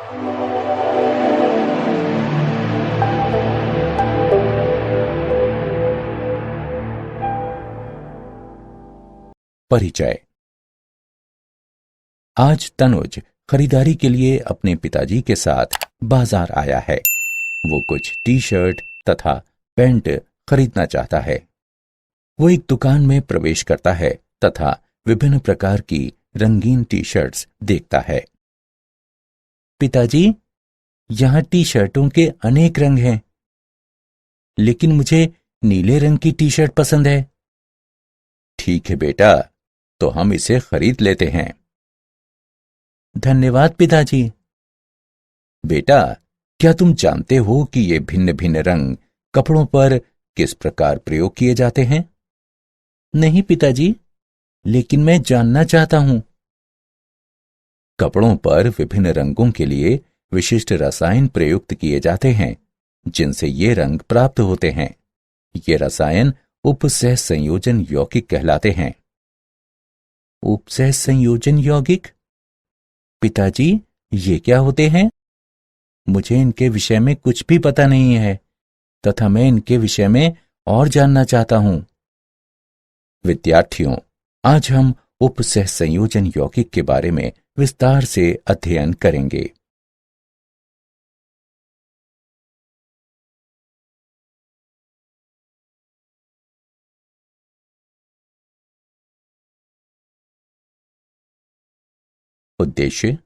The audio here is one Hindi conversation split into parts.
परिचय। आज तनुज खरीदारी के लिए अपने पिताजी के साथ बाजार आया है। वो कुछ टी शर्ट तथा पैंट खरीदना चाहता है। वो एक दुकान में प्रवेश करता है तथा विभिन्न प्रकार की रंगीन टी शर्ट्स देखता है। पिताजी, यहां टी शर्टों के अनेक रंग हैं, लेकिन मुझे नीले रंग की टी शर्ट पसंद है। ठीक है बेटा, तो हम इसे खरीद लेते हैं। धन्यवाद पिताजी। बेटा, क्या तुम जानते हो कि ये भिन्न भिन्न रंग कपड़ों पर किस प्रकार प्रयोग किए जाते हैं? नहीं पिताजी, लेकिन मैं जानना चाहता हूं। कपड़ों पर विभिन्न रंगों के लिए विशिष्ट रसायन प्रयुक्त किए जाते हैं, जिनसे ये रंग प्राप्त होते हैं। ये रसायन उपसह संयोजन यौगिक कहलाते हैं। उपसह संयोजन यौगिक? पिताजी, ये क्या होते हैं? मुझे इनके विषय में कुछ भी पता नहीं है तथा मैं इनके विषय में और जानना चाहता हूं। विद्यार्थियों, आज हम उपसह संयोजन यौगिक के बारे में विस्तार से अध्ययन करेंगे। उद्देश्य: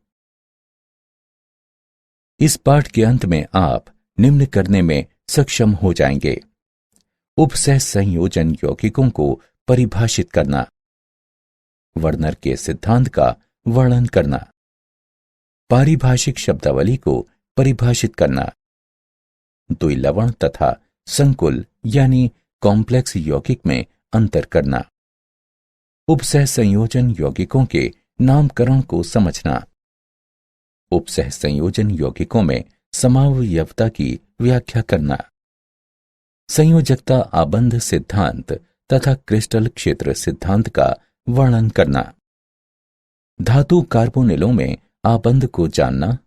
इस पाठ के अंत में आप निम्न करने में सक्षम हो जाएंगे। उपसह संयोजन यौगिकों को परिभाषित करना, वर्नर के सिद्धांत का वर्णन करना, पारिभाषिक शब्दावली को परिभाषित करना, द्विलवण तथा संकुल यानी कॉम्प्लेक्स यौगिक में अंतर करना, उपसह संयोजन यौगिकों के नामकरण को समझना, उपसह संयोजन यौगिकों में समावयवता की व्याख्या करना, संयोजकता आबंध सिद्धांत तथा क्रिस्टल क्षेत्र सिद्धांत का वर्णन करना, धातु कार्बोनिलों में आबंध को जानना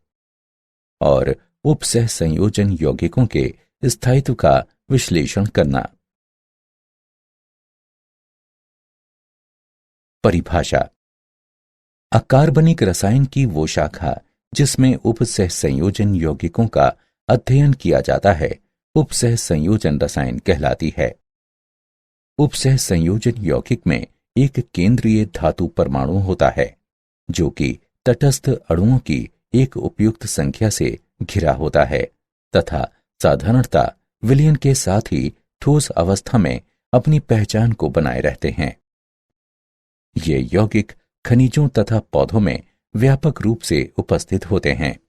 और उपसह संयोजन यौगिकों के स्थायित्व का विश्लेषण करना। परिभाषा: अकार्बनिक रसायन की वो शाखा जिसमें उपसह संयोजन यौगिकों का अध्ययन किया जाता है, उपसह संयोजन रसायन कहलाती है। उपसह संयोजन यौगिक में एक केंद्रीय धातु परमाणु होता है, जो कि तटस्थ अणुओं की एक उपयुक्त संख्या से घिरा होता है तथा साधारणतः विलयन के साथ ही ठोस अवस्था में अपनी पहचान को बनाए रहते हैं। ये यौगिक खनिजों तथा पौधों में व्यापक रूप से उपस्थित होते हैं।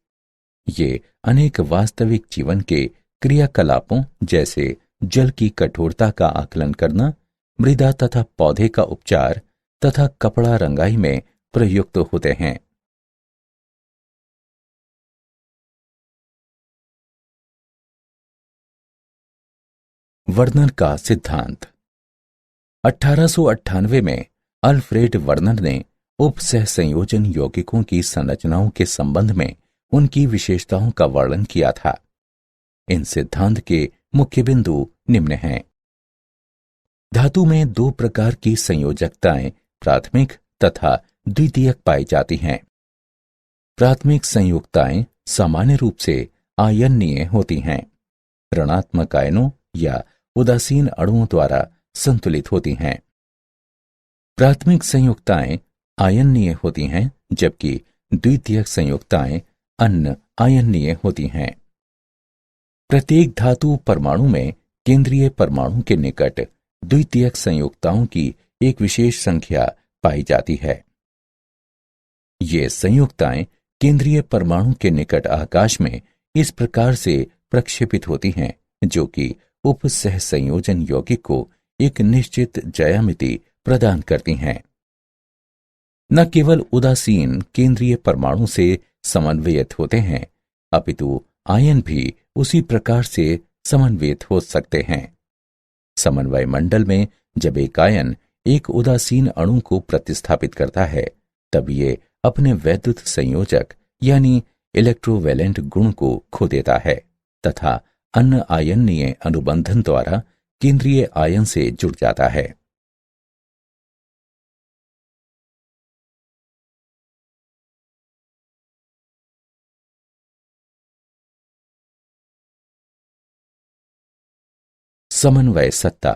ये अनेक वास्तविक जीवन के क्रियाकलापों जैसे जल की कठोरता का आकलन करना, मृदा तथा पौधे का उपचार तथा कपड़ा रंगाई में प्रयुक्त होते हैं। वर्नर का सिद्धांत। 1898 में अल्फ्रेड वर्नर ने उपसह संयोजन यौगिकों की संरचनाओं के संबंध में उनकी विशेषताओं का वर्णन किया था। इन सिद्धांत के मुख्य बिंदु निम्न हैं। धातु में दो प्रकार की संयोजकताएं प्राथमिक तथा द्वितीयक पाई जाती हैं। प्राथमिक संयुक्ताएं सामान्य रूप से आयनीय होती हैं, ऋणात्मक आयनों या उदासीन अणुओं द्वारा संतुलित होती हैं। प्राथमिक संयुक्ताएं आयनीय होती हैं, जबकि द्वितीयक संयुक्ताएं अन आयनीय होती हैं। प्रत्येक धातु परमाणु में केंद्रीय परमाणु के निकट द्वितीयक संयुक्ताओं की एक विशेष संख्या पाई जाती है। ये संयुक्ताएं केंद्रीय परमाणु के निकट आकाश में इस प्रकार से प्रक्षेपित होती हैं, जो कि उपसह संयोजन यौगिक को एक निश्चित ज्यामिति प्रदान करती हैं। न केवल उदासीन केंद्रीय परमाणु से समन्वयित होते हैं, अपितु आयन भी उसी प्रकार से समन्वयित हो सकते हैं। समन्वय मंडल में जब एक आयन एक उदासीन अणु को प्रतिस्थापित करता है, तब ये अपने वैद्युत संयोजक यानी इलेक्ट्रोवैलेंट गुण को खो देता है तथा अन्य आयनीय अनुबंधन द्वारा केंद्रीय आयन से जुड़ जाता है। समन्वय सत्ता।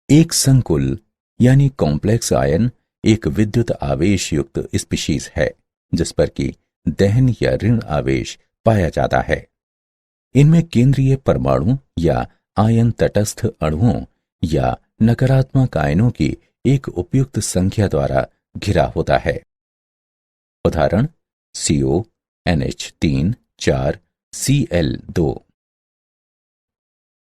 एक संकुल यानी कॉम्प्लेक्स आयन एक विद्युत आवेश युक्त स्पीशीज है जिस पर कि दहन या ऋण आवेश पाया जाता है। इनमें केंद्रीय परमाणु या आयन तटस्थ अणुओं या नकारात्मक आयनों की एक उपयुक्त संख्या द्वारा घिरा होता है। उदाहरण CO, NH3, 4, Cl2।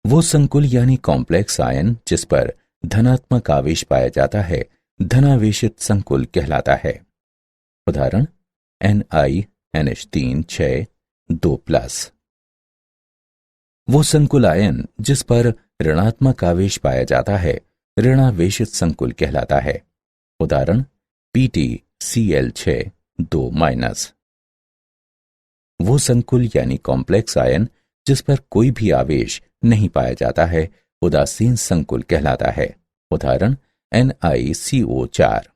वो संकुल यानी कॉम्प्लेक्स आयन जिस पर धनात्मक आवेश पाया जाता है धनावेशित संकुल कहलाता है। उदाहरण NiNH3 6 2+। वो संकुल आयन जिस पर ऋणात्मक आवेश पाया जाता है ऋणावेशित संकुल कहलाता है। उदाहरण PtCl6 2-। वो संकुल यानी कॉम्प्लेक्स आयन जिस पर कोई भी आवेश नहीं पाया जाता है उदासीन संकुल कहलाता है। उदाहरण NiCO4।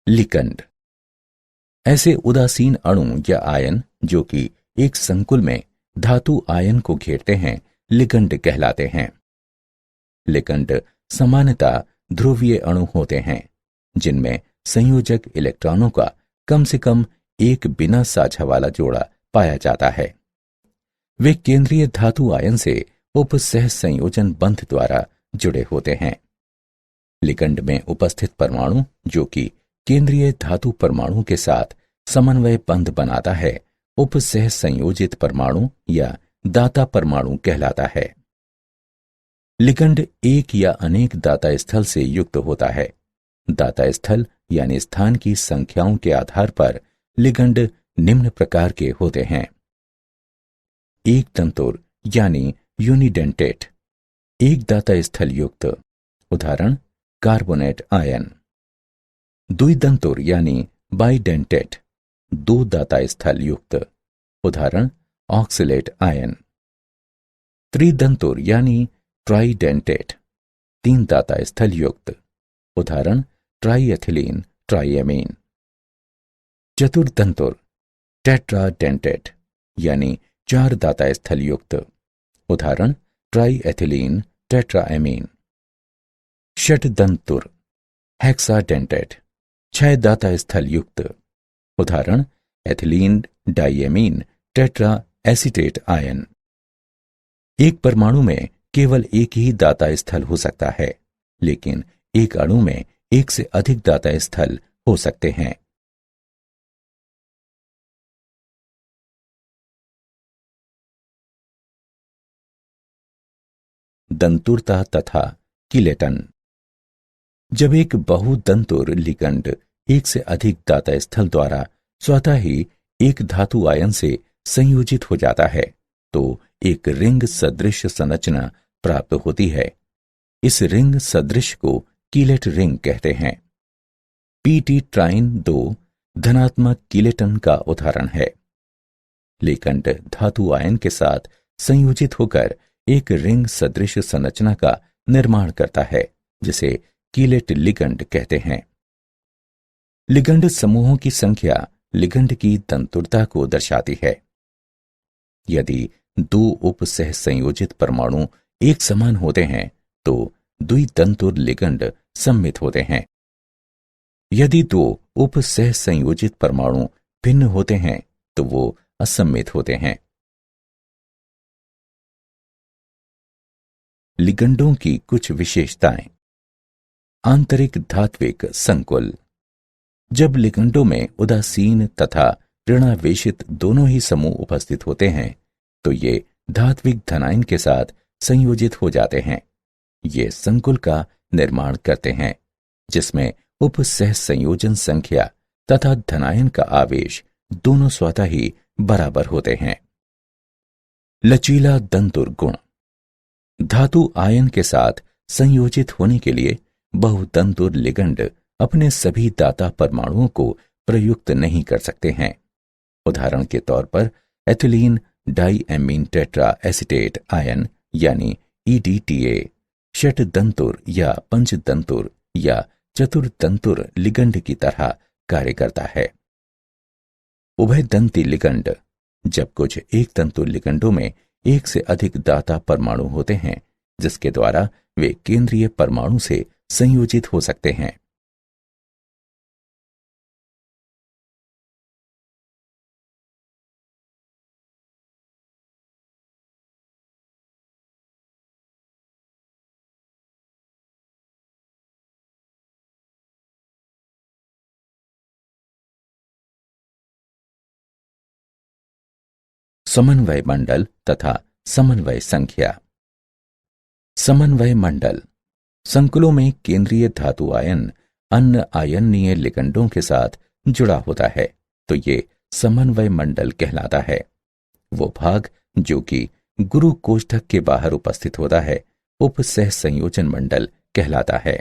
लिकंड ऐसे उदासीन अणु या आयन जो कि एक संकुल में धातु आयन को घेरते हैं लिकंड कहलाते हैं। लिकंड सामान्यतः ध्रुवीय अणु होते हैं जिनमें संयोजक इलेक्ट्रॉनों का कम से कम एक बिना साझा वाला जोड़ा पाया जाता है। वे केंद्रीय धातु आयन से उपसह संयोजन बंध द्वारा जुड़े होते हैं। लिकंड में उपस्थित परमाणु जो कि केंद्रीय धातु परमाणु के साथ समन्वय बंध बनाता है उपसह संयोजित परमाणु या दाता परमाणु कहलाता है। लिकंड एक या अनेक दाता स्थल से युक्त होता है। दाता स्थल यानी स्थान की संख्याओं के आधार पर लिकंड निम्न प्रकार के होते हैं। एक तंतुर यानी यूनिडेंटेट एक दाता स्थल युक्त। उदाहरण कार्बोनेट आयन। द्विदंतुर यानी बाइडेंटेट दो दाता स्थल युक्त। उदाहरण ऑक्सलेट आयन। त्रिदंतुर यानी ट्राइडेंटेट तीन दाता स्थल युक्त। उदाहरण ट्राइएथिलीन ट्राइएमीन। चतुर्दंतुर टेट्राडेंटेट यानी चार दाता स्थल युक्त। उदाहरण ट्राइएथिलीन टेट्राएमीन। षटदंतुर हेक्साडेंटेट छह दाता स्थल युक्त। उदाहरण ethylene diamine tetra acetate ion. एक परमाणु में केवल एक ही दाता स्थल हो सकता है लेकिन एक अणु में एक से अधिक दाता स्थल हो सकते हैं। दंतुरता तथा किलेटन। जब एक बहुदंतुर लिकंड एक से अधिक दाता स्थल द्वारा स्वतः ही एक धातु आयन से संयोजित हो जाता है तो एक रिंग सदृश संरचना प्राप्त होती है। इस रिंग सदृश को कीलेट रिंग कहते हैं। PT ट्राइन 2 धनात्मक कीलेटन का उदाहरण है। लिकंड धातु आयन के साथ संयोजित होकर एक रिंग सदृश संरचना का निर्माण करता है जिसे कीलेट लिगंड कहते हैं। लिगंड समूहों की संख्या लिगंड की तंतुरता को दर्शाती है। यदि दो उपसह संयोजित परमाणु एक समान होते हैं तो द्वितंतुर लिगंड सम्मित होते हैं। यदि दो उपसह संयोजित परमाणु भिन्न होते हैं तो वो असम्मित होते हैं। लिगंडों की कुछ विशेषताएं। आंतरिक धात्विक संकुल। जब लिगंडों में उदासीन तथा ऋणावेशित दोनों ही समूह उपस्थित होते हैं तो ये धात्विक धनायन के साथ संयोजित हो जाते हैं। ये संकुल का निर्माण करते हैं जिसमें उपसह संयोजन संख्या तथा धनायन का आवेश दोनों स्वतः ही बराबर होते हैं। लचीला दंतुर गुण। धातु आयन के साथ संयोजित होने के लिए बहुतंतुर लिगंड अपने सभी दाता परमाणुओं को प्रयुक्त नहीं कर सकते हैं। उदाहरण के तौर पर ethylene diamine tetra acetate ion यानी EDTA षटदंतुर या पंचदंतुर या चतुर्दंतुर लिगंड की तरह कार्य करता है। उभयदंती लिगंड, जब कुछ एक तंतु लिगंडों में एक से अधिक दाता परमाणु होते हैं जिसके द्वारा वे केंद्रीय परमाणु से संयोजित हो सकते हैं। समन्वय मंडल तथा समन्वय संख्या। समन्वय मंडल संकुलों में केंद्रीय धातु आयन अन्य आयनीय लिगंडों के साथ जुड़ा होता है तो ये समन्वय मंडल कहलाता है। वो भाग जो कि गुरु कोष्ठक के बाहर उपस्थित होता है उपसह संयोजन मंडल कहलाता है।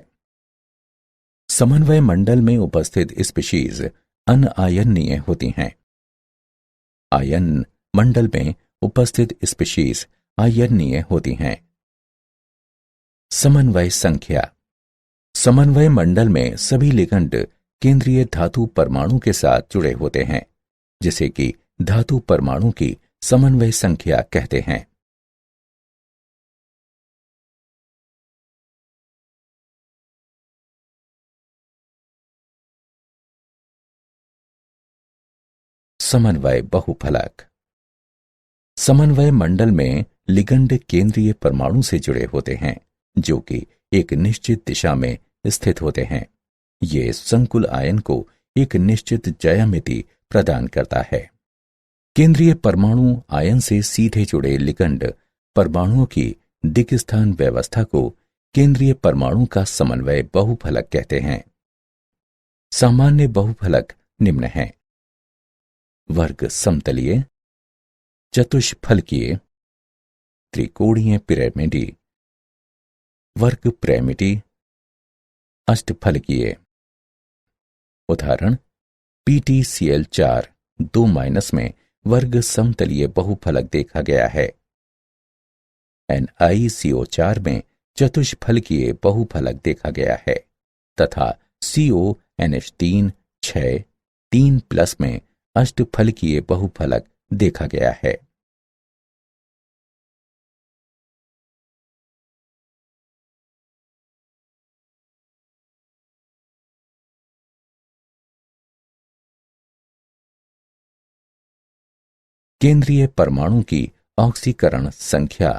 समन्वय मंडल में उपस्थित स्पीशीज अनआयनीय होती हैं। आयन मंडल में उपस्थित स्पीशीज आयनीय होती हैं। समन्वय संख्या। समन्वय मंडल में सभी लिगंड केंद्रीय धातु परमाणु के साथ जुड़े होते हैं जिसे कि धातु परमाणु की समन्वय संख्या कहते हैं। समन्वय बहुफलक। समन्वय मंडल में लिगंड केंद्रीय परमाणु से जुड़े होते हैं जो कि एक निश्चित दिशा में स्थित होते हैं। ये संकुल आयन को एक निश्चित ज्यामिति प्रदान करता है। केंद्रीय परमाणु आयन से सीधे जुड़े लिगंड परमाणुओं की दिक्स्थान व्यवस्था को केंद्रीय परमाणु का समन्वय बहुफलक कहते हैं। सामान्य बहुफलक निम्न हैं: वर्ग समतलीय, चतुष्फलकीय, त्रिकोणीय पिरामिडी, वर्ग पिरामिडी, अष्टफलकीय। उदाहरण PtCl4 2- में वर्ग समतलीय बहुफलक देखा गया है। NiCO4 में चतुष्फलकीय बहुफलक देखा गया है तथा CONH3 6 3+ में अष्टफलकीय बहुफलक देखा गया है। केंद्रीय परमाणु की ऑक्सीकरण संख्या।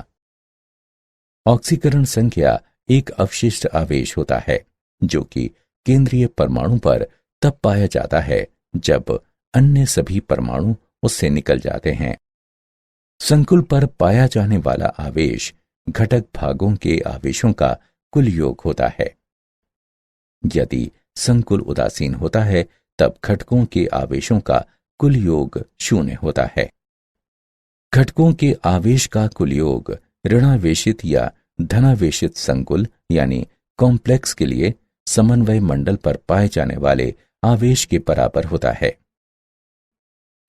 ऑक्सीकरण संख्या एक अवशिष्ट आवेश होता है जो कि केंद्रीय परमाणु पर तब पाया जाता है जब अन्य सभी परमाणु उससे निकल जाते हैं। संकुल पर पाया जाने वाला आवेश घटक भागों के आवेशों का कुल योग होता है। यदि संकुल उदासीन होता है तब घटकों के आवेशों का कुल योग 0 होता है। घटकों के आवेश का कुल योग ऋणावेशित या धनावेशित संकुल यानी कॉम्प्लेक्स के लिए समन्वय मंडल पर पाए जाने वाले आवेश के बराबर होता है।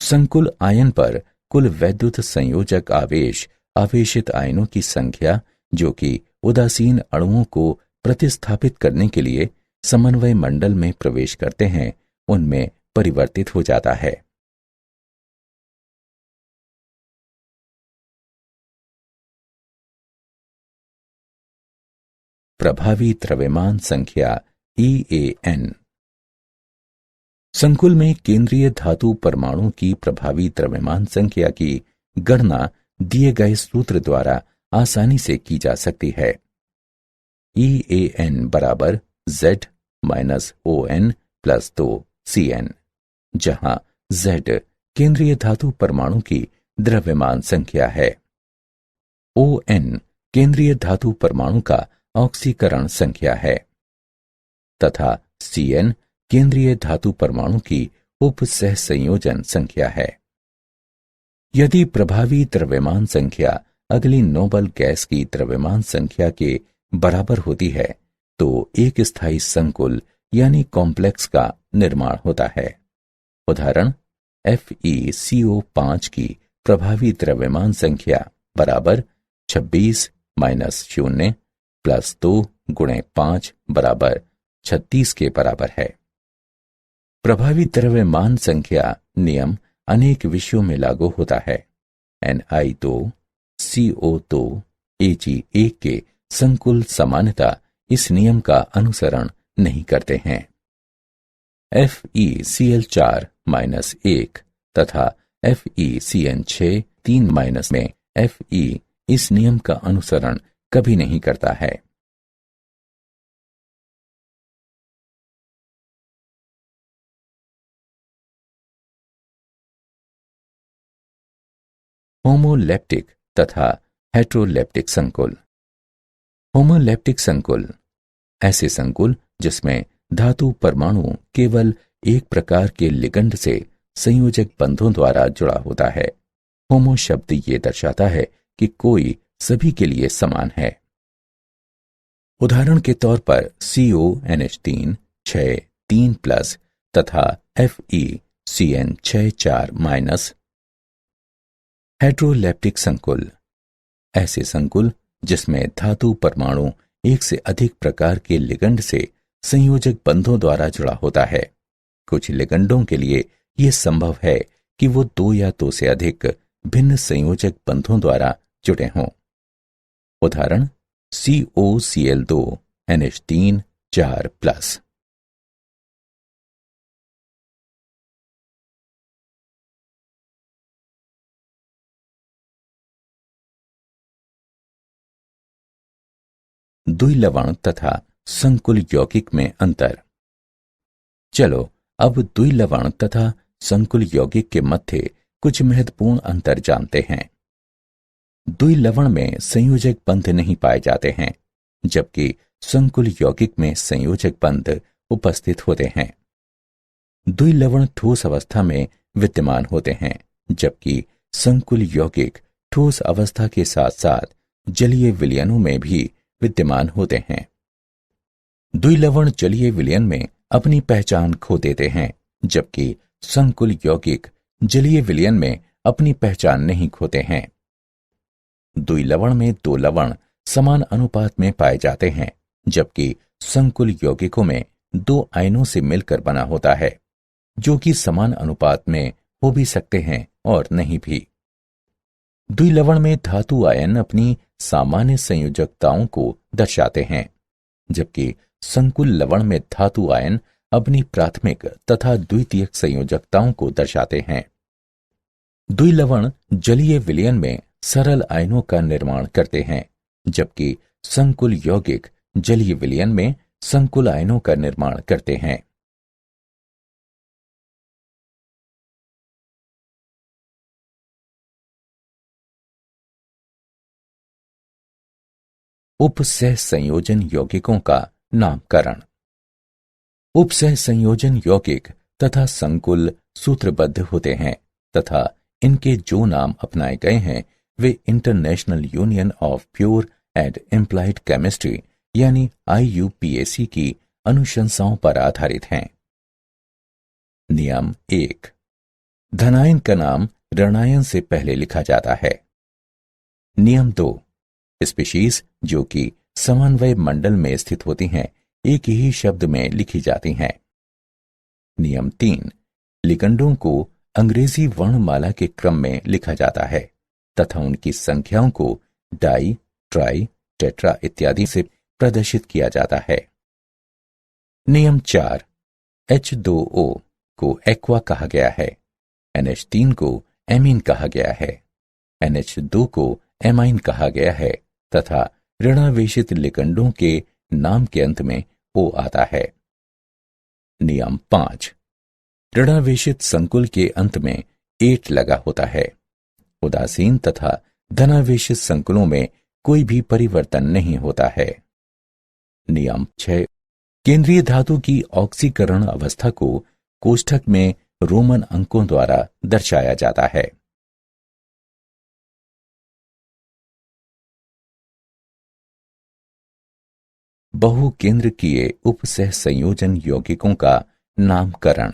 संकुल आयन पर कुल वैद्युत संयोजक आवेश आवेशित आयनों की संख्या जो कि उदासीन अणुओं को प्रतिस्थापित करने के लिए समन्वय मंडल में प्रवेश करते हैं उनमें परिवर्तित हो जाता है। प्रभावी द्रव्यमान संख्या EAN। संकुल में केंद्रीय धातु परमाणु की प्रभावी द्रव्यमान संख्या की गणना दिए गए सूत्र द्वारा आसानी से की जा सकती है। EAN बराबर Z - ON + 2 CN, जहां Z केंद्रीय धातु परमाणु की द्रव्यमान संख्या है, ON केंद्रीय धातु परमाणु का ऑक्सीकरण संख्या है तथा CN केंद्रीय धातु परमाणु की उपसह संयोजन संख्या है। यदि प्रभावी द्रव्यमान संख्या अगली नोबल गैस की द्रव्यमान संख्या के बराबर होती है तो एक स्थायी संकुल यानी कॉम्प्लेक्स का निर्माण होता है। उदाहरण FeCO5 की प्रभावी द्रव्यमान संख्या बराबर 26 माइनस 0 प्लस 2 गुणे 5 बराबर 36 के बराबर है। प्रभावी द्रव्यमान संख्या नियम अनेक विषयों में लागू होता है। Ni2 CO2 Ag1 के संकुल सामान्यतः इस नियम का अनुसरण नहीं करते हैं। FeCl4 माइनस 1 तथा FeCN6 3 माइनस में Fe इस नियम का अनुसरण कभी नहीं करता है। होमोलेप्टिक तथा हेट्रोलेप्टिक संकुल। होमोलेप्टिक संकुल ऐसे संकुल जिसमें धातु परमाणु केवल एक प्रकार के लिगंड से संयोजक बंधों द्वारा जुड़ा होता है। होमो शब्द ये दर्शाता है कि कोई सभी के लिए समान है। उदाहरण के तौर पर CONH3 6 3 प्लस तथा FeCN6 4 माइनस। हेट्रोलेप्टिक संकुल ऐसे संकुल जिसमें धातु परमाणु एक से अधिक प्रकार के लिगंड से संयोजक बंधों द्वारा जुड़ा होता है। कुछ लिगंडों के लिए यह संभव है कि वो 2 या 2 से अधिक भिन्न संयोजक बंधों द्वारा जुड़े हों। उदाहरण COCl2 NH3 4 प्लस। द्विलवण तथा संकुल यौगिक में अंतर। चलो अब द्विलवण तथा संकुल यौगिक के मध्य कुछ महत्वपूर्ण अंतर जानते हैं। द्विलवण में संयोजक बंध नहीं पाए जाते हैं, जबकि संकुल यौगिक में संयोजक बंध उपस्थित होते हैं। द्विलवण ठोस अवस्था में विद्यमान होते हैं, जबकि संकुल यौगिक ठोस अवस्था के साथ साथ जलीय विलयनों में भी विद्यमान होते हैं। द्विलवण जलीय विलयन में अपनी पहचान खो देते हैं, जबकि संकुल यौगिक जलीय विलयन में अपनी पहचान नहीं खोते हैं। द्विलवण में 2 लवण समान अनुपात में पाए जाते हैं, जबकि संकुल यौगिकों में 2 आयनों से मिलकर बना होता है, जो कि समान अनुपात में हो भी सकते हैं और नहीं भी। द्विलवण में धातु आयन अपनी सामान्य संयोजकताओं को दर्शाते हैं, जबकि संकुल लवण में धातु आयन अपनी प्राथमिक तथा द्वितीयक संयोजकताओं को दर्शाते हैं। द्विलवण जलीय विलयन में सरल आयनों का निर्माण करते हैं, जबकि संकुल यौगिक जलीय विलयन में संकुल आयनों का निर्माण करते हैं। उपसह संयोजन यौगिकों का नामकरण। उपसह संयोजन यौगिक तथा संकुल सूत्रबद्ध होते हैं तथा इनके जो नाम अपनाए गए हैं वे international union of pure and implied chemistry यानी IUPAC की अनुशंसाओं पर आधारित हैं। नियम 1। धनायन का नाम ऋणायन से पहले लिखा जाता है। नियम 2। स्पीशीज जो कि समन्वय मंडल में स्थित होती हैं एक ही शब्द में लिखी जाती हैं। नियम 3। लिगंडों को अंग्रेजी वर्णमाला के क्रम में लिखा जाता है तथा उनकी संख्याओं को डाई, ट्राई, टेट्रा इत्यादि से प्रदर्शित किया जाता है। नियम 4। H2O को एक्वा कहा गया है, NH3 को एमीन कहा गया है, NH2 को एमाइन कहा गया है तथा ऋणावेशित लिगंडों के नाम के अंत में O आता है। नियम 5। ऋणावेशित संकुल के अंत में एट लगा होता है। उदासीन तथा धनावेशित संकुलों में कोई भी परिवर्तन नहीं होता है। नियम 6। केंद्रीय धातु की ऑक्सीकरण अवस्था को कोष्ठक में रोमन अंकों द्वारा दर्शाया जाता है। बहुकेंद्रकीय उपसह संयोजन यौगिकों का नामकरण।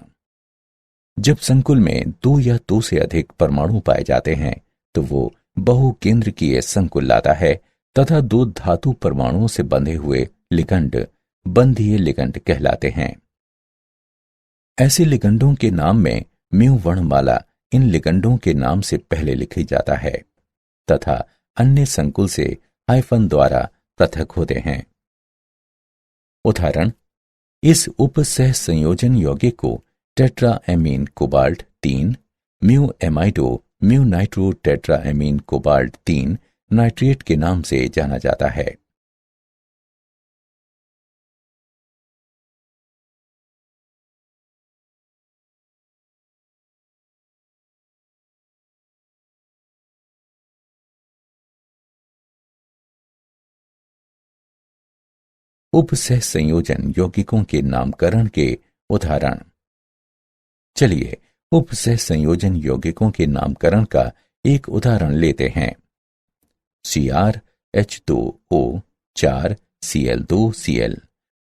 जब संकुल में दो या दो से अधिक परमाणु पाए जाते हैं तो वो बहुकेंद्रकीय संकुल लाता है तथा दो धातु परमाणुओं से बंधे हुए लिगंड बंधीय लिगंड कहलाते हैं। ऐसे लिगंडों के नाम में म्यू वर्णमाला इन लिगंडों के नाम से पहले लिखी जाता है तथा अन्य संकुल से हाइफन द्वारा पृथक होते हैं। उदाहरण, इस उपसह संयोजन यौगिक को tetraammine cobalt 3 mu amido mu nitro tetraammine cobalt 3 nitrate के नाम से जाना जाता है। उपसह संयोजन यौगिकों के नामकरण के उदाहरण। चलिए उपसह संयोजन यौगिकों के नामकरण का एक उदाहरण लेते हैं। CrH2O 4Cl2Cl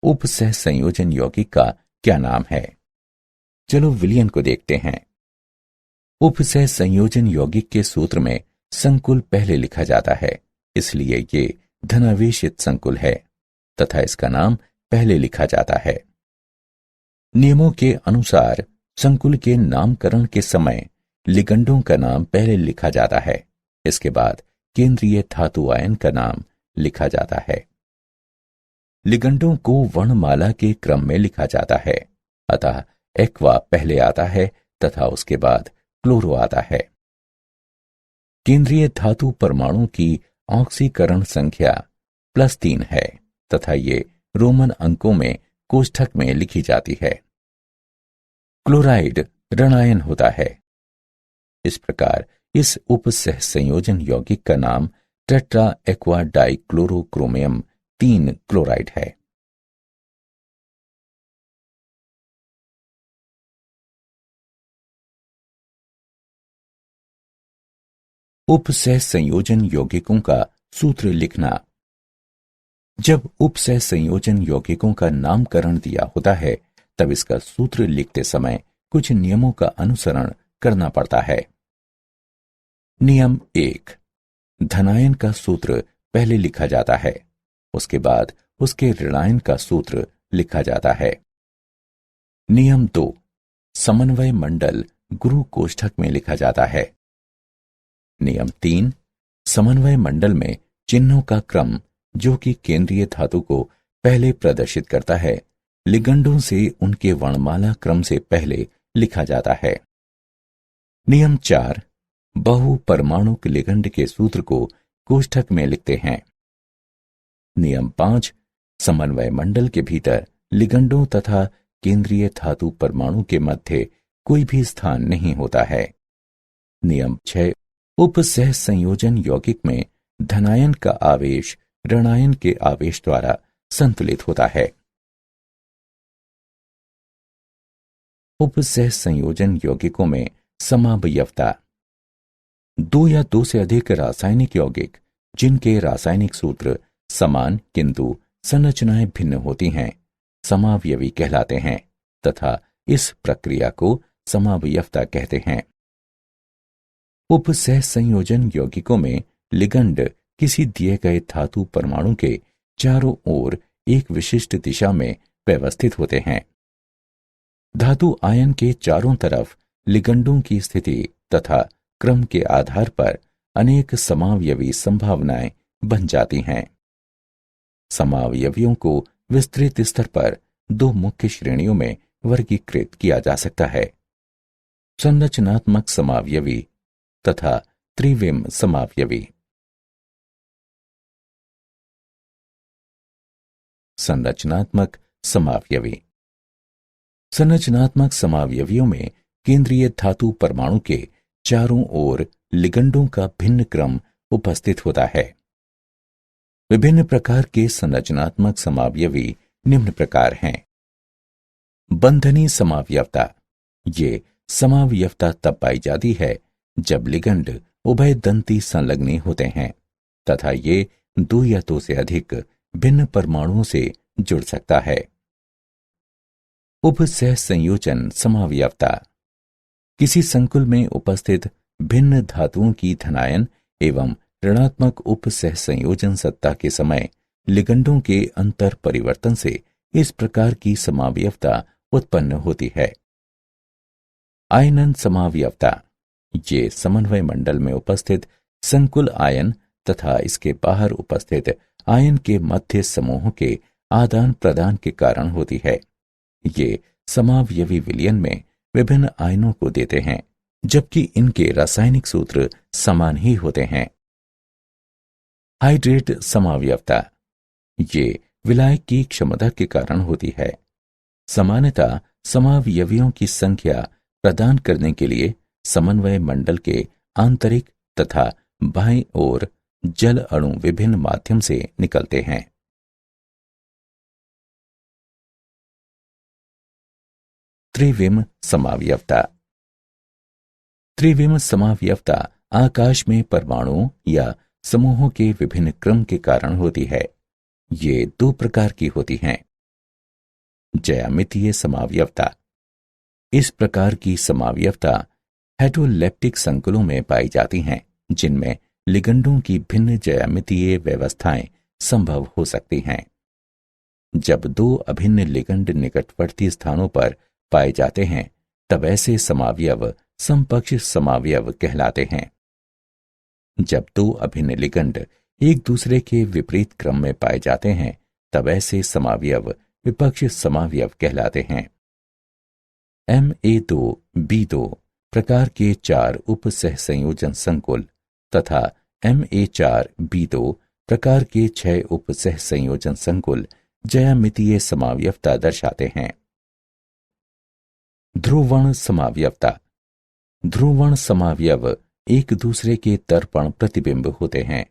उपसह संयोजन यौगिक का क्या नाम है? चलो विलयन को देखते हैं। उपसह संयोजन यौगिक के सूत्र में संकुल पहले लिखा जाता है, इसलिए ये धनावेशित संकुल है तथा इसका नाम पहले लिखा जाता है। नियमों के अनुसार संकुल के नामकरण के समय लिगंडों का नाम पहले लिखा जाता है, इसके बाद केंद्रीय धातु आयन का नाम लिखा जाता है। लिगंडों को वर्णमाला के क्रम में लिखा जाता है, अतः एक्वा पहले आता है तथा उसके बाद क्लोरो आता है। केंद्रीय धातु परमाणु की ऑक्सीकरण संख्या +3 है तथा ये रोमन अंकों में कोष्ठक में लिखी जाती है। क्लोराइड ऋणायन होता है। इस प्रकार इस उपसह संयोजन यौगिक का नाम टेट्रा एक्वा डाइक्लोरोक्रोमियम 3 क्लोराइड है। उपसह संयोजन यौगिकों का सूत्र लिखना। जब उपसह संयोजन यौगिकों का नामकरण दिया होता है तब इसका सूत्र लिखते समय कुछ नियमों का अनुसरण करना पड़ता है। नियम 1, धनायन का सूत्र पहले लिखा जाता है, उसके बाद उसके ऋणायन का सूत्र लिखा जाता है। नियम 2, समन्वय मंडल गुरु कोष्ठक में लिखा जाता है। नियम 3, समन्वय मंडल में चिन्हों का क्रम जो कि केंद्रीय धातु को पहले प्रदर्शित करता है, लिगंडों से उनके वर्णमाला क्रम से पहले लिखा जाता है। नियम 4, बहु परमाणुक लिगंड के सूत्र को कोष्ठक में लिखते हैं। नियम 5, समन्वय मंडल के भीतर लिगंडों तथा केंद्रीय धातु परमाणु के मध्य कोई भी स्थान नहीं होता है। नियम 6, उपसह संयोजन यौगिक में धनायन का आवेश ऋणायन के आवेश द्वारा संतुलित होता है। उपसह संयोजन यौगिकों में समावयवता। दो या दो से अधिक रासायनिक यौगिक जिनके रासायनिक सूत्र समान किंतु संरचनाएं भिन्न होती हैं, समावयवी कहलाते हैं तथा इस प्रक्रिया को समावयवता कहते हैं। उपसह संयोजन यौगिकों में लिगंड किसी दिए गए धातु परमाणु के चारों ओर एक विशिष्ट दिशा में व्यवस्थित होते हैं। धातु आयन के चारों तरफ लिगंडों की स्थिति तथा क्रम के आधार पर अनेक समावयवी संभावनाएं बन जाती हैं। समावयवियों को विस्तृत स्तर पर दो मुख्य श्रेणियों में वर्गीकृत किया जा सकता है: संरचनात्मक समावयवी तथा त्रिविम समावयवी। संरचनात्मक समावयवी। संरचनात्मक समावयवियों में केंद्रीय धातु परमाणु के चारों ओर लिगंडों का भिन्न क्रम उपस्थित होता है। विभिन्न प्रकार के संरचनात्मक समावयवी निम्न प्रकार हैं: बंधनी समावयवता। ये समावयवता तब पाई जाती है जब लिगंड उभय दंती संलग्नी होते हैं तथा ये दो या दो से अधिक भिन्न परमाणुओं से जुड़ सकता है। उपसह संयोजन समावयवता किसी संकुल में उपस्थित भिन्न धातुओं की धनायन एवं ऋणात्मक उपसह संयोजन सत्ता के समय लिगंडों के अंतर परिवर्तन से इस प्रकार की समावयवता उत्पन्न होती है। आयनन समावयवता ये समन्वय मंडल में उपस्थित संकुल आयन तथा इसके बाहर उपस्थित आयन के मध्य समूहों के आदान प्रदान के कारण होती है। ये समावयवी विलयन में विभिन्न आयनों को देते हैं, जबकि इनके रासायनिक सूत्र समान ही होते हैं। हाइड्रेट समावयवता ये विलायक की क्षमता के कारण होती है। सामान्यतः समावयवियों की संख्या प्रदान करने के लिए समन्वय मंडल के आंतरिक तथा बाईं ओर जल अणु विभिन्न माध्यम से निकलते हैं। त्रिविम समावयवता त्रिविम समावयवता आकाश में परमाणुओं या समूहों के विभिन्न क्रम के कारण होती है। ये दो प्रकार की होती हैं। ज्यामितीय समावयवता इस प्रकार की समावयवता हेटेरोलेप्टिक संकुलों में पाई जाती हैं, जिनमें लिगंडों की भिन्न ज्यामितीय व्यवस्थाएं संभव हो सकती हैं। जब दो अभिन्न लिगंड निकटवर्ती स्थानों पर पाए जाते हैं, तब ऐसे समावयव समपक्ष समावयव कहलाते हैं। जब दो अभिन्न लिगंड एक दूसरे के विपरीत क्रम में पाए जाते हैं, तब ऐसे समावयव विपक्ष समावयव कहलाते हैं। Ma2B2 प्रकार के 4 उपसह संयोजन संकुल तथा Ma4B2 प्रकार के 6 उपसह संयोजन संकुल ज्यामितीय समावयवता दर्शाते हैं। ध्रुवण समावयवता ध्रुवण समावयव एक दूसरे के तर्पण प्रतिबिंब होते हैं,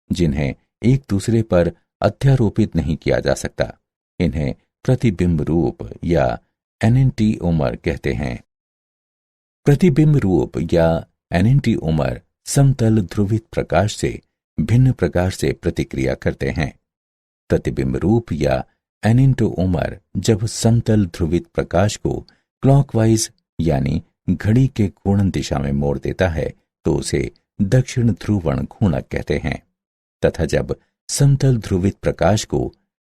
जिन्हें एक दूसरे पर अध्यारोपित नहीं किया जा सकता। इन्हें प्रतिबिंब रूप या एनेंटिओमर कहते हैं। प्रतिबिंब रूप या एनेंटिओमर समतल ध्रुवित प्रकाश से भिन्न प्रकार से प्रतिक्रिया करते हैं। प्रतिबिंब रूप या एनेंटिओमर जब समतल ध्रुवित प्रकाश को क्लॉकवाइज यानी घड़ी के घूर्णन दिशा में मोड़ देता है, तो उसे दक्षिण ध्रुवण घूर्णक कहते हैं, तथा जब समतल ध्रुवित प्रकाश को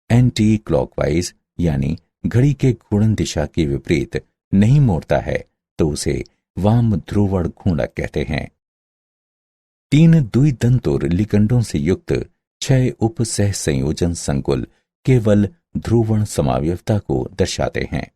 एंटी क्लॉकवाइज यानी घड़ी के घूर्णन दिशा के विपरीत नहीं मोड़ता है, तो उसे वाम ध्रुवण घूर्णक कहते हैं। 3 द्विदंतोर लिगंडों से युक्त 6 उपसह संयोजन संकुल केवल ध्रुवण समावयवता को दर्शाते हैं।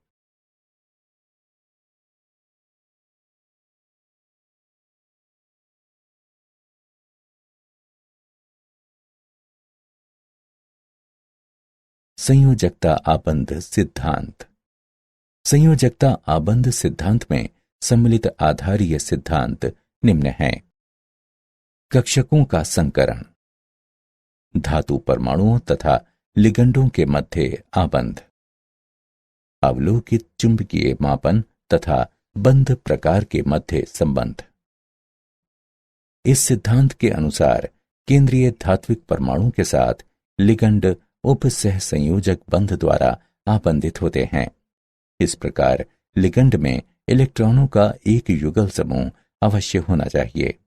संयोजकता आबंध सिद्धांत संयोजकता आबंध सिद्धांत में सम्मिलित आधारीय सिद्धांत निम्न हैं। कक्षकों का संकरण, धातु परमाणुओं तथा लिगंडों के मध्य आबंध, अवलोकित चुंबकीय मापन तथा बंध प्रकार के मध्य संबंध। इस सिद्धांत के अनुसार केंद्रीय धात्विक परमाणु के साथ लिगंड उपसह संयोजक बंध द्वारा आबंधित होते हैं। इस प्रकार लिगंड में इलेक्ट्रॉनों का एक युगल समूह अवश्य होना चाहिए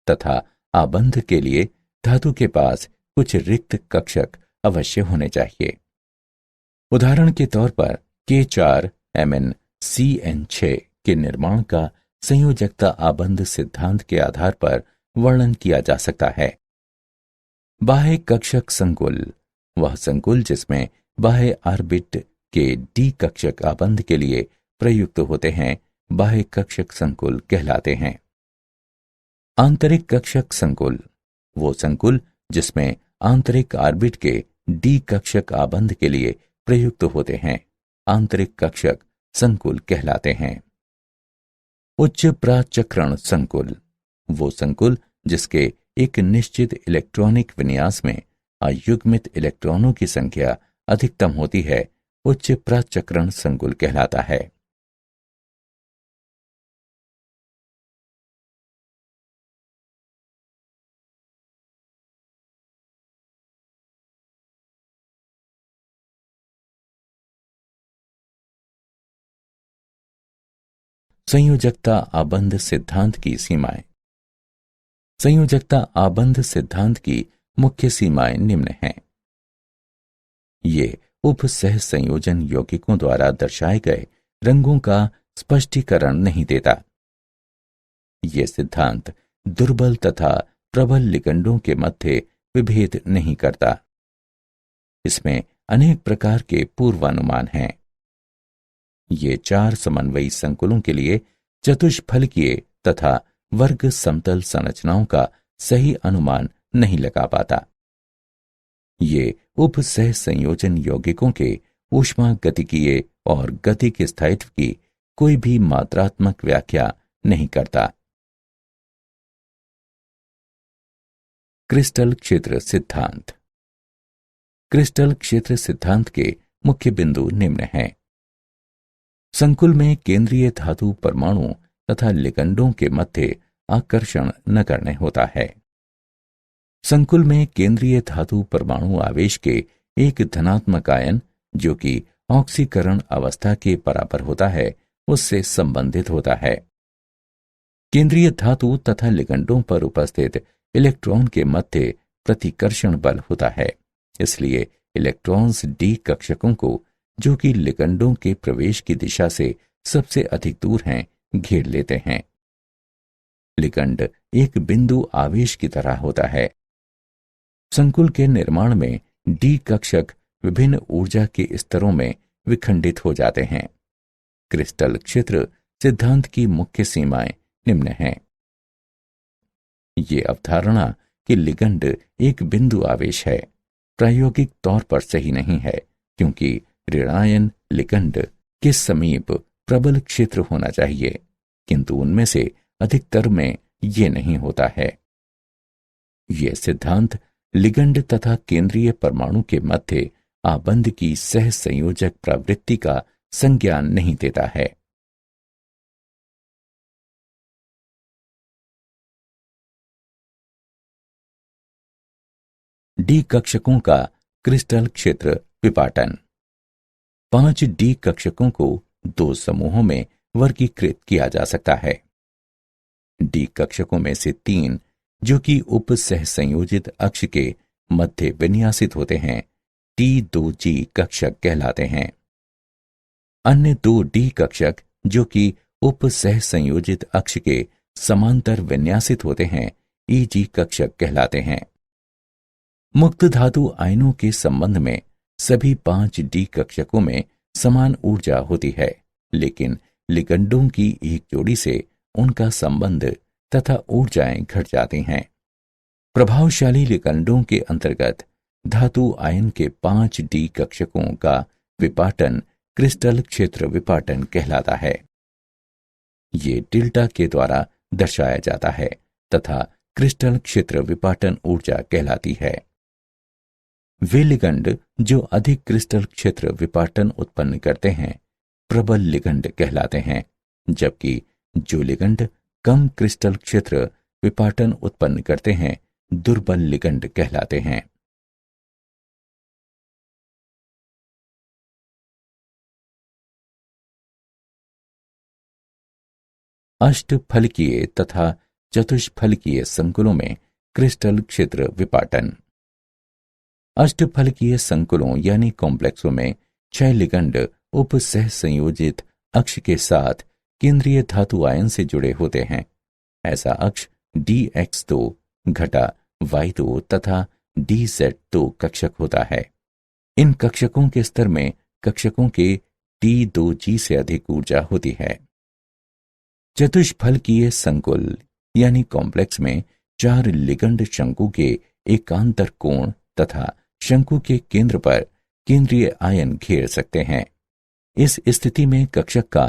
तथा आबंध के लिए धातु के पास कुछ रिक्त कक्षक अवश्य होने चाहिए। उदाहरण के तौर पर K4MnCN6 के निर्माण का संयोजकता आबंध सिद्धांत के आधार पर वर्णन किया जा सकता है। बाह्य कक्षक संकुल वह संकुल जिसमें बाह्य ऑर्बिट के डी कक्षक आबंध के लिए प्रयुक्त होते हैं, बाह्य कक्षक संकुल कहलाते हैं। आंतरिक कक्षक संकुल वो संकुल जिसमें आंतरिक ऑर्बिट के डी कक्षक आबंध के लिए प्रयुक्त होते हैं, आंतरिक कक्षक संकुल कहलाते हैं। उच्च प्राचक्रण संकुल वो संकुल जिसके एक निश्चित इलेक्ट्रॉनिक विन्यास में अयुग्मित इलेक्ट्रॉनों की संख्या अधिकतम होती है, उच्च प्राचक्रण संकुल कहलाता है। संयोजकता आबंध सिद्धांत की सीमाएं। संयोजकता आबंध सिद्धांत की मुख्य सीमाएं निम्न हैं। ये उपसह संयोजन यौगिकों द्वारा दर्शाए गए रंगों का स्पष्टीकरण नहीं देता। ये सिद्धांत दुर्बल तथा प्रबल लिगंडों के मध्य विभेद नहीं करता। इसमें अनेक प्रकार के पूर्वानुमान हैं। ये 4 समन्वयी संकुलों के लिए चतुष्फलकीय तथा वर्ग समतल संरचनाओं का सही अनुमान नहीं लगा पाता। ये उपसह संयोजन यौगिकों के ऊष्मागतिकीय और गतिक स्थायित्व की कोई भी मात्रात्मक व्याख्या नहीं करता। क्रिस्टल क्षेत्र सिद्धांत। क्रिस्टल क्षेत्र सिद्धांत के मुख्य बिंदु निम्न हैं। संकुल में केंद्रीय धातु परमाणु तथा लिगंडों के मध्य आकर्षण नगण्य होता है। संकुल में केंद्रीय धातु परमाणु आवेश के एक धनात्मक आयन, जो कि ऑक्सीकरण अवस्था के बराबर होता है, उससे संबंधित होता है। केंद्रीय धातु तथा लिगंडों पर उपस्थित इलेक्ट्रॉन के मध्य प्रतिकर्षण बल होता है। इसलिए इलेक्ट्रॉन्स डी कक्षकों को, जो कि लिगंडों के प्रवेश की दिशा से सबसे अधिक दूर हैं, घेर लेते हैं। लिगंड एक बिंदु आवेश की तरह होता है। संकुल के निर्माण में डी कक्षक विभिन्न ऊर्जा के स्तरों में विखंडित हो जाते हैं। क्रिस्टल क्षेत्र सिद्धांत की मुख्य सीमाएं निम्न हैं। ये अवधारणा कि लिगंड एक बिंदु आवेश है प्रायोगिक तौर पर सही नहीं है, क्योंकि ऋणायन लिगंड के समीप प्रबल क्षेत्र होना चाहिए, किंतु उनमें से अधिकतर में ये नहीं होता है। यह सिद्धांत लिगंड तथा केंद्रीय परमाणु के मध्य आबंध की सह संयोजक प्रवृत्ति का संज्ञान नहीं देता है। डी कक्षकों का क्रिस्टल क्षेत्र विपाटन। 5 डी कक्षकों को 2 समूहों में वर्गीकृत किया जा सकता है। डी कक्षकों में से 3, जो कि उपसह संयोजित अक्ष के मध्य विन्यासित होते हैं, T2G कक्षक कहलाते हैं। अन्य 2 डी कक्षक, जो कि उपसह संयोजित अक्ष के समांतर विन्यासित होते हैं, EG कक्षक कहलाते हैं। मुक्त धातु आयनों के संबंध में सभी 5 डी कक्षकों में समान ऊर्जा होती है, लेकिन लिगंडों की एक जोड़ी से उनका संबंध तथा ऊर्जाएं घट जाती हैं। प्रभावशाली लिगंडों के अंतर्गत धातु आयन के 5 डी कक्षकों का विपाटन क्रिस्टल क्षेत्र विपाटन कहलाता है। ये डेल्टा के द्वारा दर्शाया जाता है तथा क्रिस्टल क्षेत्र विपाटन ऊर्जा कहलाती है। वे लिगंड जो अधिक क्रिस्टल क्षेत्र विपाटन उत्पन्न करते हैं प्रबल लिगंड कहलाते हैं, जबकि जो लिगंड कम क्रिस्टल क्षेत्र विपाटन उत्पन्न करते हैं दुर्बल लिगंड कहलाते हैं। अष्टफलकीय तथा चतुष्फलकीय संकुलों में क्रिस्टल क्षेत्र विपाटन। अष्टफलकीय संकुलों यानी कॉम्प्लेक्सों में 6 लिगंड उपसह संयोजित अक्ष के साथ केंद्रीय धातु आयन से जुड़े होते हैं। ऐसा अक्ष DX2 घटा Y2 तथा DZ2 कक्षक होता है। इन कक्षकों के स्तर में कक्षकों के T2G से अधिक ऊर्जा होती है। चतुष्फलकीय संकुल यानी कॉम्प्लेक्स में 4 लिगंड शंकु के एकांतर कोण तथा शंकु के केंद्र पर केंद्रीय आयन घेर सकते हैं। इस स्थिति में कक्षक का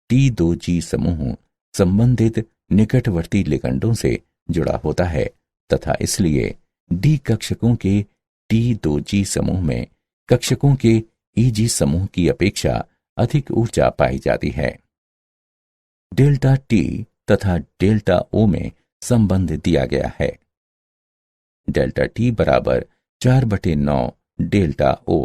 T2G समूह संबंधित निकटवर्ती लिगंडों से जुड़ा होता है तथा इसलिए डी कक्षकों के T2G समूह में कक्षकों के EG समूह की अपेक्षा अधिक ऊर्जा पाई जाती है। डेल्टा T तथा डेल्टा O में संबंध दिया गया है। डेल्टा T बराबर 4/9 डेल्टा O।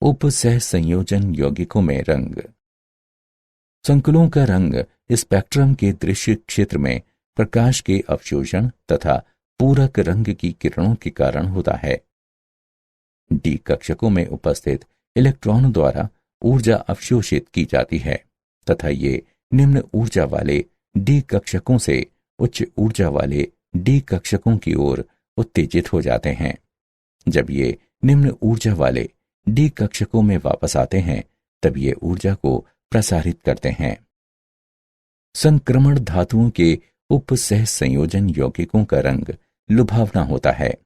उपसह संयोजन यौगिकों में रंग। संकुलों का रंग स्पेक्ट्रम के दृश्य क्षेत्र में प्रकाश के अवशोषण तथा पूरक रंग की किरणों के कारण होता है। डी कक्षकों में उपस्थित इलेक्ट्रॉनों द्वारा ऊर्जा अवशोषित की जाती है तथा ये निम्न ऊर्जा वाले डी कक्षकों से उच्च ऊर्जा वाले डी कक्षकों की ओर उत्तेजित हो जाते हैं। जब ये निम्न ऊर्जा वाले डी कक्षकों में वापस आते हैं तब ये ऊर्जा को प्रसारित करते हैं। संक्रमण धातुओं के उपसह संयोजन यौगिकों का रंग लुभावना होता है।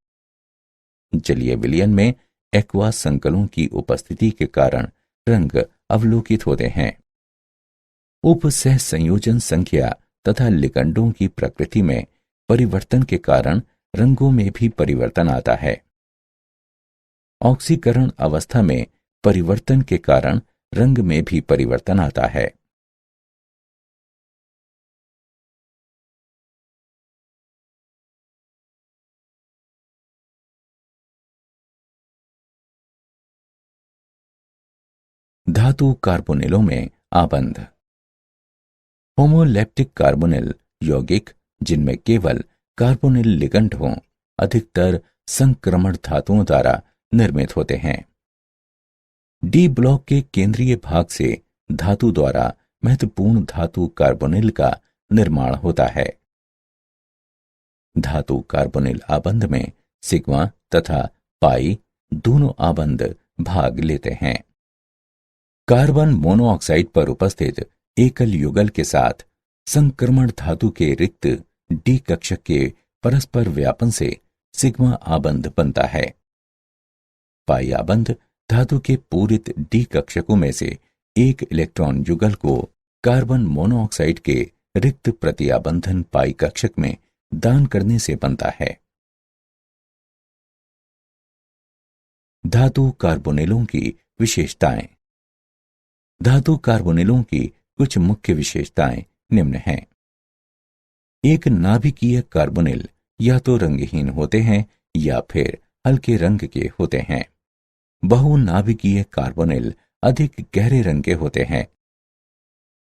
जलीय विलयन में एक्वा संकलों की उपस्थिति के कारण रंग अवलोकित होते हैं। उपसह संयोजन संख्या तथा लिगंडों की प्रकृति में परिवर्तन के कारण रंगों में भी परिवर्तन आता है। ऑक्सीकरण अवस्था में परिवर्तन के कारण रंग में भी परिवर्तन आता है। धातु कार्बोनिलों में आबंध। होमोलेप्टिक कार्बोनिल यौगिक जिनमें केवल कार्बोनिल लिगंड हों अधिकतर संक्रमण धातुओं द्वारा निर्मित होते हैं। डी ब्लॉक के केंद्रीय भाग से धातु द्वारा महत्वपूर्ण धातु कार्बोनिल का निर्माण होता है। धातु कार्बोनिल आबंध में सिग्मा तथा पाई दोनों आबंध भाग लेते हैं। कार्बन मोनोऑक्साइड पर उपस्थित एकल युगल के साथ संक्रमण धातु के रिक्त डी कक्षक के परस्पर व्यापन से सिग्मा आबंध बनता है। पाई आबंध धातु के पूरित डी कक्षकों में से एक इलेक्ट्रॉन युगल को कार्बन मोनोऑक्साइड के रिक्त प्रतिआबंधन पाई कक्षक में दान करने से बनता है। धातु कार्बोनिलों की विशेषताएं। धातु कार्बोनिलों की कुछ मुख्य विशेषताएं निम्न हैं। एक नाभिकीय कार्बोनिल या तो रंगहीन होते हैं या फिर हल्के रंग के होते हैं। बहुनाभिकीय कार्बोनिल अधिक गहरे रंग के होते हैं।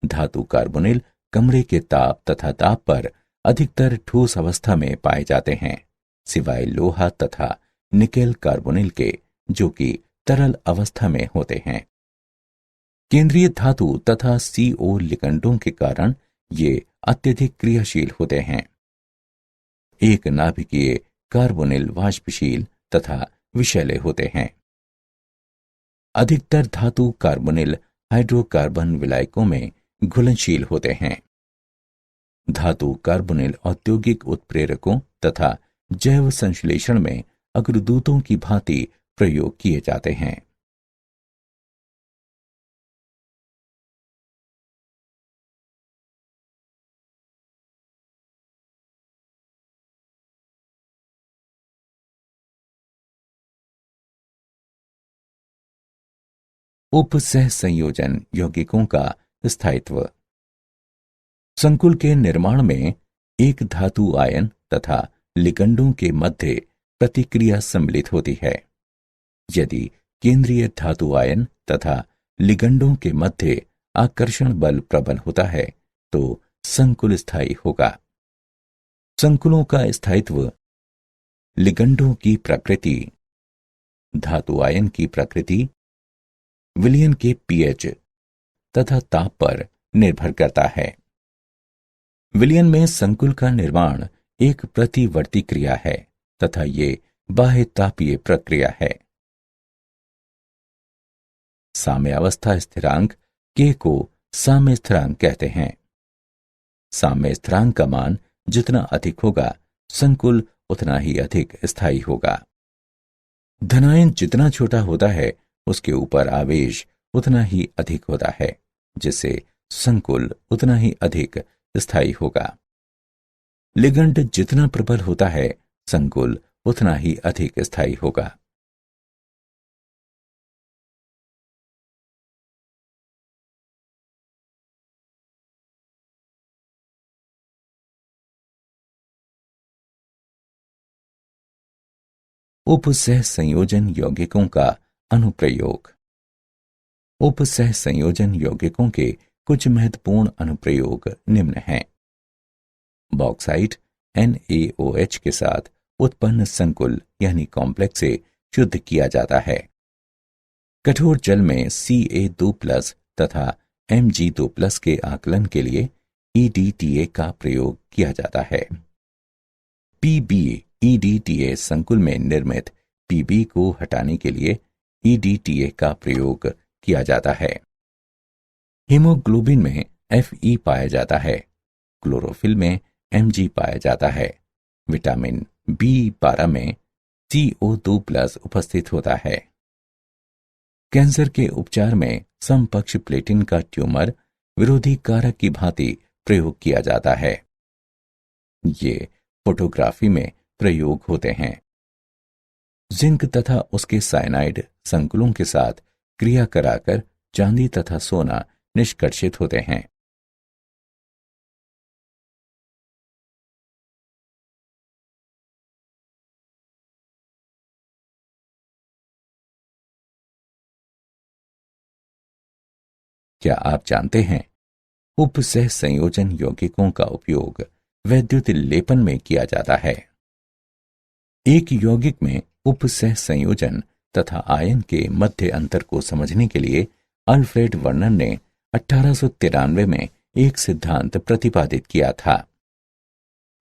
धातु कार्बोनिल कमरे के ताप तथा दाब पर अधिकतर ठोस अवस्था में पाए जाते हैं, सिवाय लोहा तथा निकेल कार्बोनिल के जो कि तरल अवस्था में होते हैं। केंद्रीय धातु तथा CO लिगंडों के कारण ये अत्यधिक क्रियाशील होते हैं। एक नाभिकीय कार्बोनिल वाष्पशील तथा विषैले होते हैं। अधिकतर धातु कार्बोनिल हाइड्रोकार्बन विलायकों में घुलनशील होते हैं। धातु कार्बोनिल औद्योगिक उत्प्रेरकों तथा जैव संश्लेषण में अग्रदूतों की भांति प्रयोग किए जाते हैं। उपसह संयोजन यौगिकों का स्थायित्व। संकुल के निर्माण में एक धातु आयन तथा लिगंडों के मध्य प्रतिक्रिया सम्मिलित होती है। यदि केंद्रीय धातु आयन तथा लिगंडों के मध्य आकर्षण बल प्रबल होता है तो संकुल स्थायी होगा। संकुलों का स्थायित्व लिगंडों की प्रकृति, धातु आयन की प्रकृति, विलयन के pH तथा ताप पर निर्भर करता है। विलयन में संकुल का निर्माण एक प्रतिवर्ती क्रिया है तथा ये बाह्य तापीय प्रक्रिया है। साम्यावस्था स्थिरांक K को साम्य स्थिरांक कहते हैं। साम्य स्थिरांक का मान जितना अधिक होगा संकुल उतना ही अधिक स्थायी होगा। धनायन जितना छोटा होता है उसके ऊपर आवेश उतना ही अधिक होता है, जिससे संकुल उतना ही अधिक स्थायी होगा। लिगंड जितना प्रबल होता है संकुल उतना ही अधिक स्थायी होगा। उपसह संयोजन यौगिकों का अनुप्रयोग। उपसह संयोजन यौगिकों के कुछ महत्वपूर्ण अनुप्रयोग निम्न हैं। बॉक्साइट NaOH के साथ उत्पन्न संकुल यानी कॉम्प्लेक्स से शुद्ध किया जाता है। कठोर जल में Ca2+ तथा Mg2+ के आकलन के लिए EDTA का प्रयोग किया जाता है। PbEDTA संकुल में निर्मित Pb को हटाने के लिए EDTA का प्रयोग किया जाता है। हीमोग्लोबिन में Fe पाया जाता है। क्लोरोफिल में Mg पाया जाता है। विटामिन B12 में CO2+ उपस्थित होता है। कैंसर के उपचार में समपक्ष प्लेटिन का ट्यूमर विरोधी कारक की भांति प्रयोग किया जाता है। ये फोटोग्राफी में प्रयोग होते हैं। जिंक तथा उसके साइनाइड संकुलों के साथ क्रिया कराकर चांदी तथा सोना निष्कर्षित होते हैं। क्या आप जानते हैं उपसह संयोजन यौगिकों का उपयोग वैद्युत लेपन में किया जाता है। एक यौगिक में उपसह संयोजन तथा आयन के मध्य अंतर को समझने के लिए अल्फ्रेड वर्नर ने 1893 में एक सिद्धांत प्रतिपादित किया था।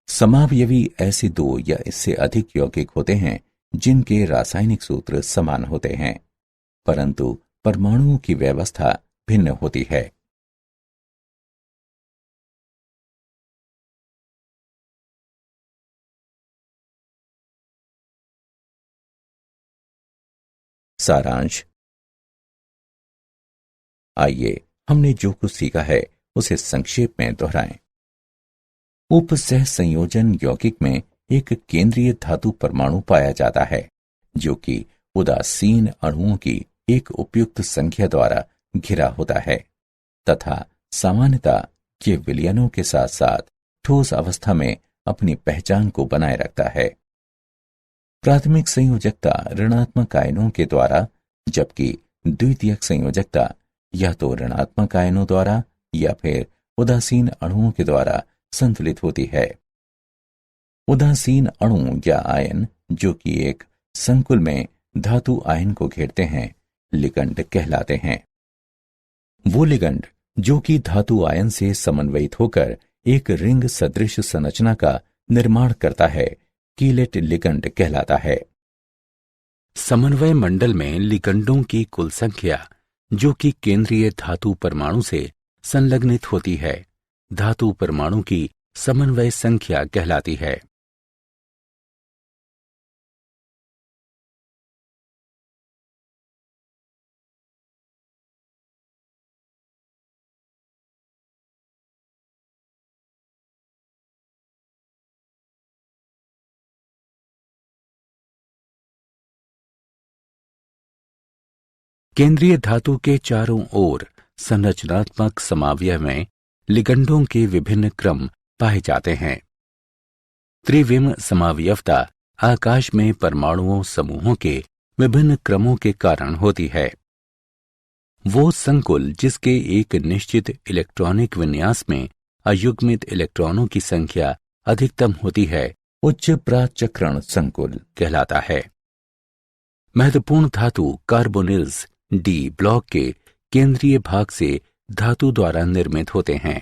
समावयवी ऐसे दो या इससे अधिक यौगिक होते हैं जिनके रासायनिक सूत्र समान होते हैं, परंतु परमाणुओं की व्यवस्था भिन्न होती है। सारांश। आइए हमने जो कुछ सीखा है उसे संक्षेप में दोहराएं। उपसह संयोजन यौगिक में एक केंद्रीय धातु परमाणु पाया जाता है जो कि उदासीन अणुओं की एक उपयुक्त संख्या द्वारा घिरा होता है तथा सामान्यतः ये विलयनों के साथ साथ ठोस अवस्था में अपनी पहचान को बनाए रखता है। प्राथमिक संयोजकता ऋणात्मक आयनों के द्वारा, जबकि द्वितीयक संयोजकता या तो ऋणात्मक आयनों द्वारा या फिर उदासीन अणुओं के द्वारा संतुलित होती है। उदासीन अणु या आयन जो कि एक संकुल में धातु आयन को घेरते हैं लिगंड कहलाते हैं। वो लिगंड जो कि धातु आयन से समन्वयित होकर एक रिंग सदृश संरचना का निर्माण करता है कीलेट लिगंड कहलाता है। समन्वय मंडल में लिगंडों की कुल संख्या जो कि केंद्रीय धातु परमाणु से संलग्नित होती है धातु परमाणु की समन्वय संख्या कहलाती है। केंद्रीय धातु के चारों ओर संरचनात्मक समावयव में लिगंडों के विभिन्न क्रम पाए जाते हैं। त्रिविम समावयवता आकाश में परमाणुओं समूहों के विभिन्न क्रमों के कारण होती है। वो संकुल जिसके एक निश्चित इलेक्ट्रॉनिक विन्यास में अयुग्मित इलेक्ट्रॉनों की संख्या अधिकतम होती है उच्च प्राचक्रण संकुल कहलाता है। महत्वपूर्ण धातु कार्बोनिल्स D ब्लॉक के केंद्रीय भाग से धातु द्वारा निर्मित होते हैं।